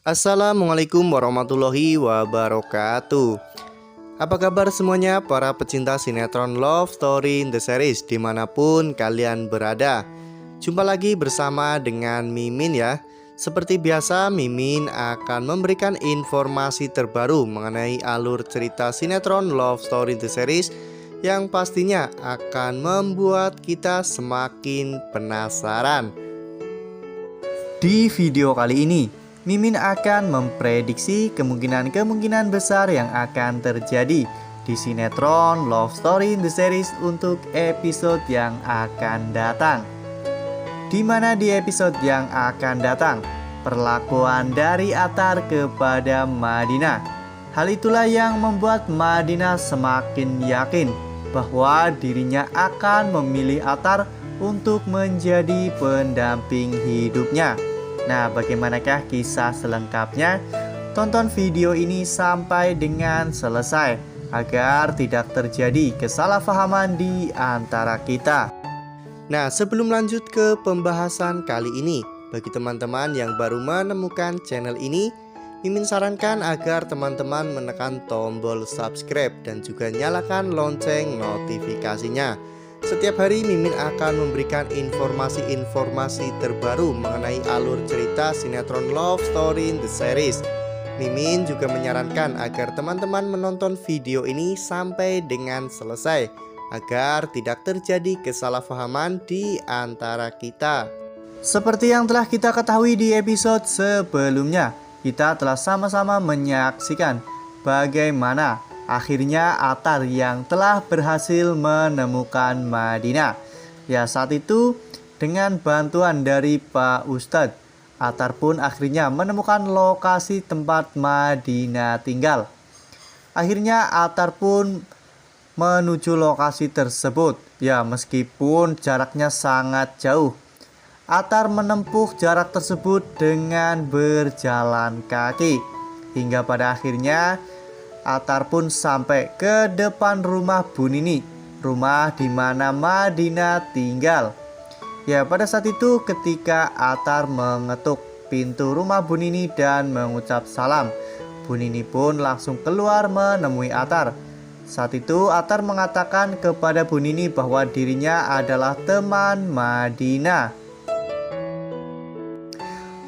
Assalamualaikum warahmatullahi wabarakatuh. Apa kabar semuanya para pecinta sinetron Love Story in the Series dimanapun kalian berada. Jumpa lagi bersama dengan Mimin ya. Seperti biasa Mimin akan memberikan informasi terbaru mengenai alur cerita sinetron Love Story in the Series yang pastinya akan membuat kita semakin penasaran. Di video kali ini Mimin akan memprediksi kemungkinan besar yang akan terjadi di sinetron Love Story in the Series untuk episode yang akan datang. Di mana di episode yang akan datang, perlakuan dari Athar kepada Madinah. Hal itulah yang membuat Madinah semakin yakin bahwa dirinya akan memilih Athar untuk menjadi pendamping hidupnya. Nah, bagaimanakah kisah selengkapnya? Tonton video ini sampai dengan selesai agar tidak terjadi kesalahpahaman di antara kita. Nah, sebelum lanjut ke pembahasan kali ini, bagi teman-teman yang baru menemukan channel ini, Mimin sarankan agar teman-teman menekan tombol subscribe dan juga nyalakan lonceng notifikasinya. Setiap hari Mimin akan memberikan informasi-informasi terbaru mengenai alur cerita sinetron Love Story in the Series. Mimin juga menyarankan agar teman-teman menonton video ini sampai dengan selesai agar tidak terjadi kesalahpahaman di antara kita. Seperti yang telah kita ketahui di episode sebelumnya, kita telah sama-sama menyaksikan bagaimana akhirnya Athar yang telah berhasil menemukan Madinah. Ya, saat itu dengan bantuan dari Pak Ustadz, Athar pun akhirnya menemukan lokasi tempat Madinah tinggal. Akhirnya Athar pun menuju lokasi tersebut. Ya, meskipun jaraknya sangat jauh, Athar menempuh jarak tersebut dengan berjalan kaki. Hingga pada akhirnya Athar pun sampai ke depan rumah Bu Nini, rumah di mana Madinah tinggal. Ya, pada saat itu ketika Athar mengetuk pintu rumah Bu Nini dan mengucap salam, Bu Nini pun langsung keluar menemui Athar. Saat itu Athar mengatakan kepada Bu Nini bahwa dirinya adalah teman Madinah.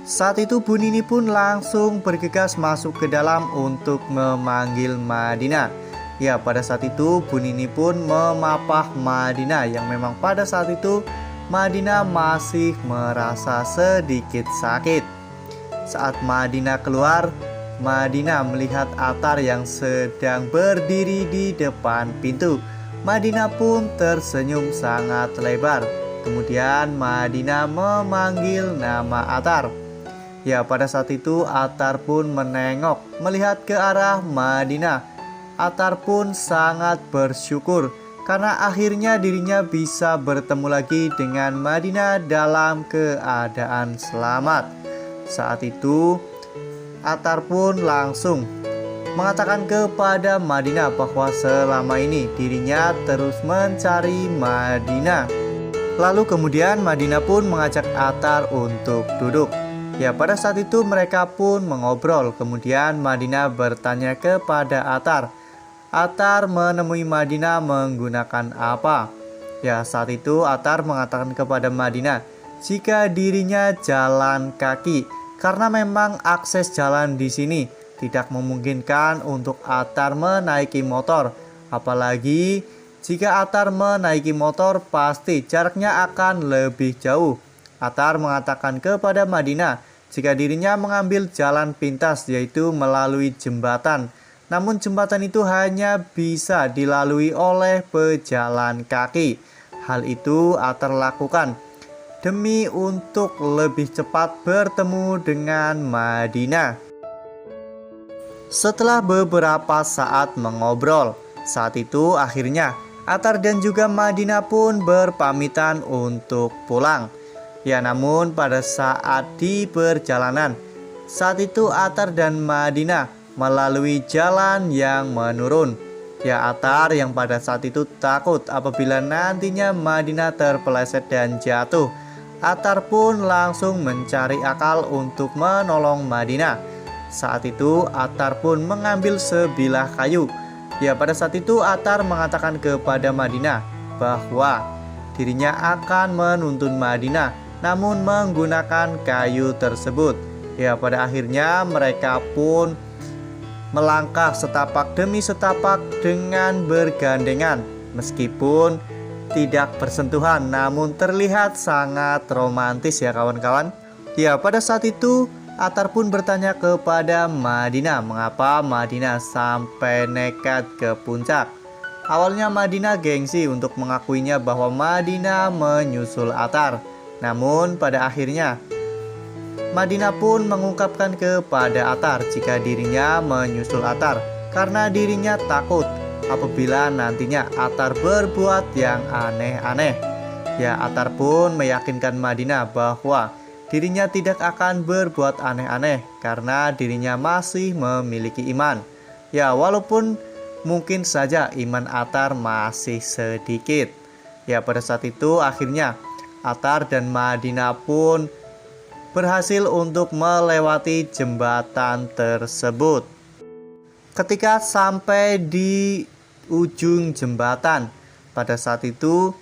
Saat itu Bu Nini pun langsung bergegas masuk ke dalam untuk memanggil Madinah. Ya, pada saat itu Bu Nini pun memapah Madinah yang memang pada saat itu Madinah masih merasa sedikit sakit. Saat Madinah keluar, Madinah melihat Athar yang sedang berdiri di depan pintu. Madinah pun tersenyum sangat lebar. Kemudian Madinah memanggil nama Athar. Ya, pada saat itu Athar pun menengok melihat ke arah Madinah. Athar pun sangat bersyukur karena akhirnya dirinya bisa bertemu lagi dengan Madinah dalam keadaan selamat. Saat itu Athar pun langsung mengatakan kepada Madinah bahwa selama ini dirinya terus mencari Madinah. Lalu kemudian Madinah pun mengajak Athar untuk duduk. Ya, pada saat itu mereka pun mengobrol. Kemudian Madinah bertanya kepada Athar, Athar menemui Madinah menggunakan apa? Ya, saat itu Athar mengatakan kepada Madinah jika dirinya jalan kaki karena memang akses jalan di sini tidak memungkinkan untuk Athar menaiki motor. Apalagi jika Athar menaiki motor pasti jaraknya akan lebih jauh. Athar mengatakan kepada Madinah jika dirinya mengambil jalan pintas yaitu melalui jembatan. Namun jembatan itu hanya bisa dilalui oleh pejalan kaki. Hal itu Athar lakukan demi untuk lebih cepat bertemu dengan Madinah. Setelah beberapa saat mengobrol, saat itu akhirnya Athar dan juga Madinah pun berpamitan untuk pulang. Ya, namun pada saat di perjalanan, saat itu Athar dan Madinah melalui jalan yang menurun. Ya, Athar yang pada saat itu takut apabila nantinya Madinah terpeleset dan jatuh. Athar pun langsung mencari akal untuk menolong Madinah. Saat itu Attar pun mengambil sebilah kayu. Ya, pada saat itu Attar mengatakan kepada Madinah bahwa dirinya akan menuntun Madinah, namun menggunakan kayu tersebut. Ya, pada akhirnya mereka pun melangkah setapak demi setapak dengan bergandengan. Meskipun tidak bersentuhan, namun terlihat sangat romantis ya kawan-kawan. Ya, pada saat itu Attar pun bertanya kepada Madinah mengapa Madinah sampai nekat ke puncak. Awalnya Madinah gengsi untuk mengakuinya bahwa Madinah menyusul Attar. Namun pada akhirnya Madinah pun mengungkapkan kepada Attar jika dirinya menyusul Attar karena dirinya takut apabila nantinya Attar berbuat yang aneh-aneh. Ya, Attar pun meyakinkan Madinah bahwa dirinya tidak akan berbuat aneh-aneh karena dirinya masih memiliki iman. Ya, walaupun mungkin saja iman Attar masih sedikit. Ya, pada saat itu akhirnya Attar dan Madinah pun berhasil untuk melewati jembatan tersebut. Ketika sampai di ujung jembatan, pada saat itu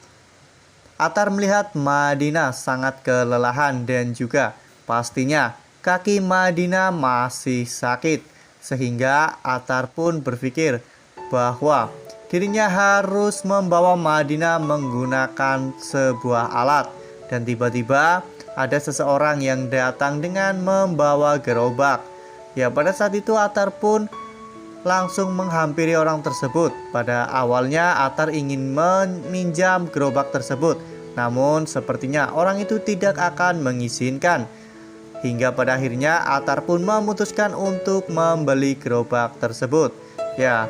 Attar melihat Madinah sangat kelelahan dan juga pastinya kaki Madinah masih sakit. Sehingga Attar pun berpikir bahwa dirinya harus membawa Madinah menggunakan sebuah alat. Dan tiba-tiba ada seseorang yang datang dengan membawa gerobak. Ya, pada saat itu Attar pun langsung menghampiri orang tersebut. Pada awalnya Attar ingin meminjam gerobak tersebut, namun sepertinya orang itu tidak akan mengizinkan. Hingga pada akhirnya Attar pun memutuskan untuk membeli gerobak tersebut. Ya,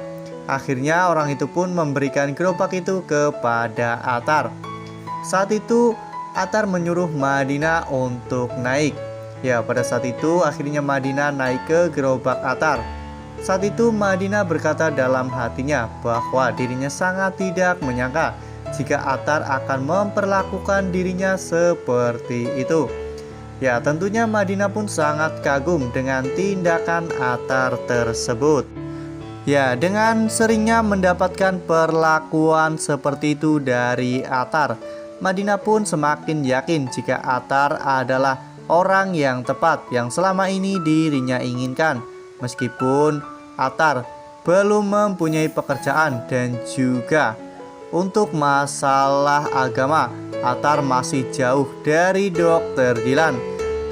akhirnya orang itu pun memberikan gerobak itu kepada Attar. Saat itu Attar menyuruh Madinah untuk naik. Ya, pada saat itu akhirnya Madinah naik ke gerobak Attar. Saat itu Madinah berkata dalam hatinya bahwa dirinya sangat tidak menyangka jika Attar akan memperlakukan dirinya seperti itu. Ya, tentunya Madinah pun sangat kagum dengan tindakan Attar tersebut. Ya, dengan seringnya mendapatkan perlakuan seperti itu dari Attar, Madinah pun semakin yakin jika Attar adalah orang yang tepat yang selama ini dirinya inginkan. Meskipun Attar belum mempunyai pekerjaan dan juga untuk masalah agama, Attar masih jauh dari Dr. Dylan.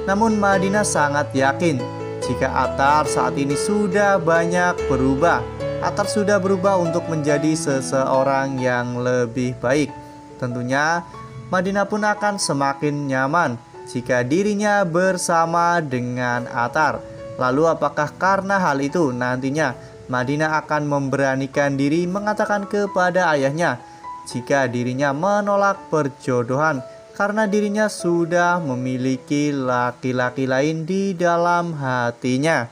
Namun Madinah sangat yakin jika Attar saat ini sudah banyak berubah. Attar sudah berubah untuk menjadi seseorang yang lebih baik. Tentunya Madinah pun akan semakin nyaman jika dirinya bersama dengan Attar. Lalu apakah karena hal itu nantinya Madinah akan memberanikan diri mengatakan kepada ayahnya jika dirinya menolak perjodohan karena dirinya sudah memiliki laki-laki lain di dalam hatinya?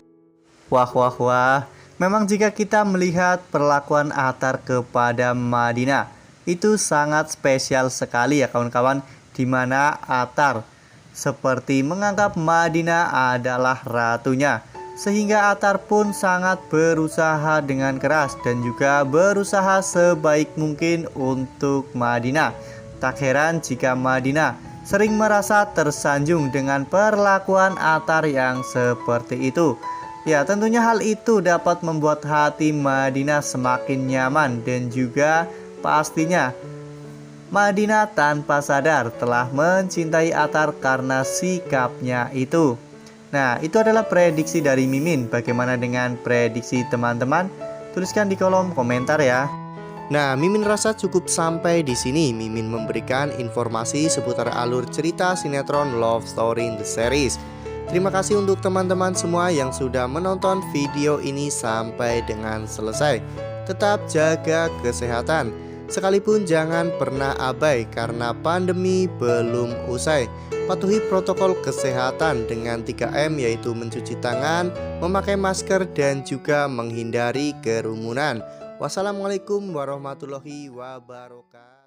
Wah, wah, wah. Memang jika kita melihat perlakuan Attar kepada Madinah, itu sangat spesial sekali ya kawan-kawan, di mana Attar seperti menganggap Madinah adalah ratunya. Sehingga Attar pun sangat berusaha dengan keras dan juga berusaha sebaik mungkin untuk Madinah. Tak heran jika Madinah sering merasa tersanjung dengan perlakuan Attar yang seperti itu. Ya, tentunya hal itu dapat membuat hati Madinah semakin nyaman dan juga pastinya Madinah tanpa sadar telah mencintai Attar karena sikapnya itu. Nah, itu adalah prediksi dari Mimin. Bagaimana dengan prediksi teman-teman? Tuliskan di kolom komentar ya. Nah, Mimin rasa cukup sampai di sini. Mimin memberikan informasi seputar alur cerita sinetron Love Story in the Series. Terima kasih untuk teman-teman semua yang sudah menonton video ini sampai dengan selesai. Tetap jaga kesehatan. Sekalipun jangan pernah abai karena pandemi belum usai. Patuhi protokol kesehatan dengan 3M, yaitu mencuci tangan, memakai masker, dan juga menghindari kerumunan. Wassalamualaikum warahmatullahi wabarakatuh.